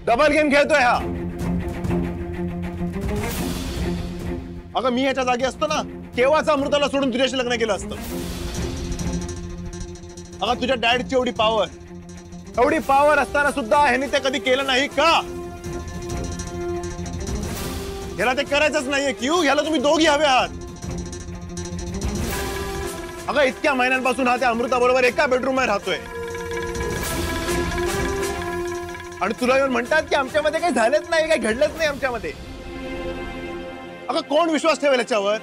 Double game खेळतोय हा. अगं मी ह्याच्या जागी असतो ना, केव्हाच अमृताला सोडून तुझ्याशी लग्न केलं असतं. अगं तुझ्या डॅडची एवढी पावर असताना सुद्धा ह्याने ते कधी केलं नाही का? ह्याला ते करायचंच नाहीये. क्यू ह्याला तुम्ही दोघी हवे आहात. अगं इतक्या महिन्यांपासून हा त्या अमृता बरोबर एका बेडरूम मध्ये राहतोय आणि तुला येऊन म्हणतात की आमच्यामध्ये काही झालंच नाही, काही घडलंच नाही आमच्यामध्ये. अगं कोण विश्वास ठेवेल याच्यावर?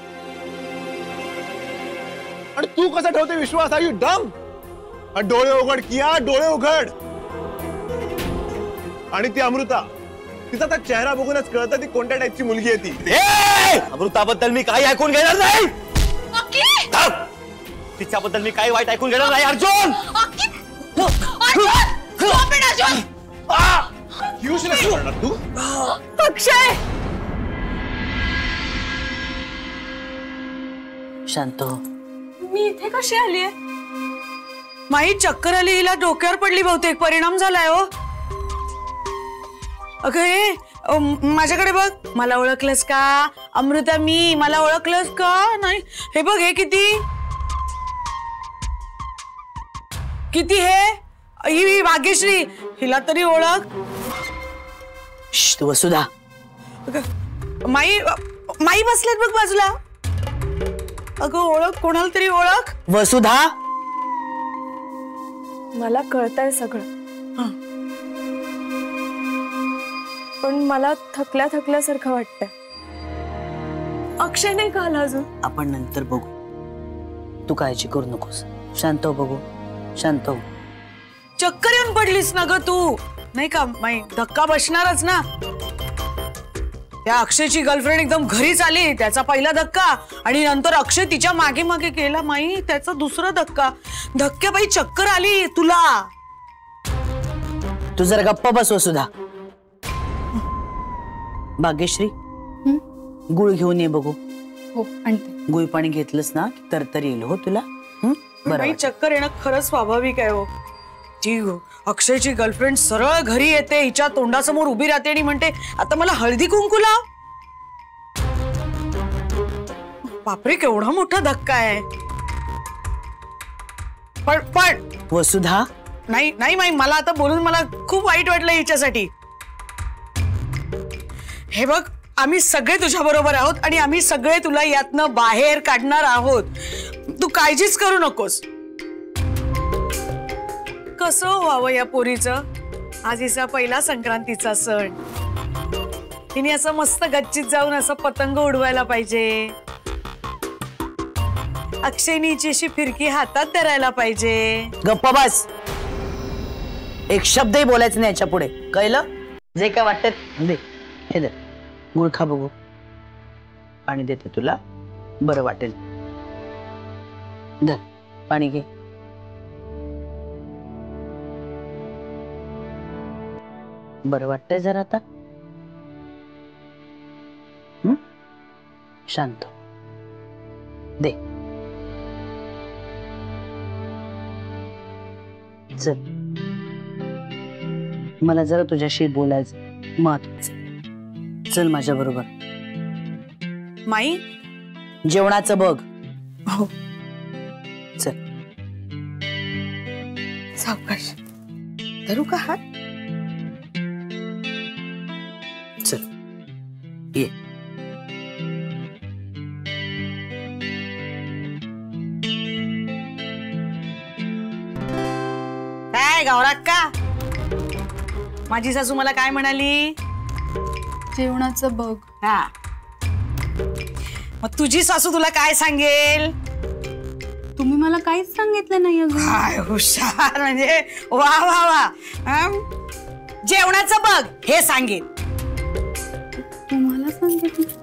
आणि तू कसा ठेवते विश्वास? आर यू डम? डोळे उघड किया, डोळे उघड. आणि ती अमृता, तिचा तर चेहरा बघूनच कळतं ती कोणत्या टाईपची मुलगी आहे ती. अमृताबद्दल मी काही ऐकून घेणार नाही. तिच्याबद्दल मी काही वाईट ऐकून घेणार नाही. अर्जुन तू अक्षय शांत हो. मी इथे कशी आलीये? माई चक्कर आली, हिला डोक्यावर पडली, बहुतेक परिणाम झालाय. हो अगं माझ्याकडे बघ. मला ओळखलंस का अमृता? मला ओळखलंस का नाही? हे बघ, हे किती किती हे ही भाग्यश्री, हिला तरी ओळख. वसुधा. माई माई बसलेत बघ बाजूला. अगं ओळख, कोणाला तरी ओळख. वसुधा, मला कळतंय सगळं, पण मला थकल्यासारखं वाटतंय. अक्षय नाही का आला अजून? आपण नंतर बघू. तू काळजी करू नकोस. शांत हो. बघू, शांत हो. चक्कर येऊन पडलीस ना ग तू, नाही का? माई धक्का बसणारच ना. त्या अक्षयची गर्लफ्रेंड एकदम घरीच आली, त्याचा पहिला धक्का, आणि नंतर अक्षय तिच्या मागे मागे केला माई, त्याचा दुसरा धक्का. धक्क्याबाई चक्कर आली तुला. तू जर गप्पा बस वसुधा. भाग्यश्री, गुळ घेऊन ये बघू. हो आणते. गुळ पाणी घेतलंस ना तर येईल हो तुला. बाई चक्कर येणं खरंच स्वाभाविक आहे. हो ती अक्षयची गर्लफ्रेंड सरळ घरी येते, हिच्या तोंडासमोर उभी राहते आणि म्हणते आता मला हळदी कुंकू लाव. बापरे, केवढा मोठा धक्का आहे. पण वसुधा, नाही नाही माई, मला आता बोलून मला खूप वाईट वाटलं हिच्यासाठी. हे बघ, आम्ही सगळे तुझ्या बरोबर आहोत आणि आम्ही सगळे तुला यातनं बाहेर काढणार आहोत. तू काळजीच करू नकोस. कसं व्हावं या पोरीचं? आज हिचा पहिला संक्रांतीचा सण. हिने असं मस्त गच्चीत जाऊन असं पतंग उडवायला पाहिजे. अक्षयनीची अशी फिरकी हातात धरायला पाहिजे. गप्पा बस. एक शब्दही बोलायचं नाही याच्या पुढे, कळलं? जे काय वाटत दे. हे दे, गुळ खा बघू. पाणी देते तुला, बरं वाटेल. धर, पाणी घे. बरं वाटतंय जरा आता? शांत दे. चल, मला जरा तुझ्याशी बोलायचं महत्वाचं. चल माझ्या बरोबर. माई, जेवणाचं बघ. हो चल. सावकाश धरू का हात? चल ये. काय गौराक्का, माझी सासू मला काय म्हणाली? जेवणाचं बघ. हा, मग तुझी सासू तुला काय सांगेल? तुम्ही मला काहीच सांगितलं नाही अजून. काय हुशार, म्हणजे वा वा वा. जेवणाचं बघ हे सांगेल. तुम्हाला सांगितलं?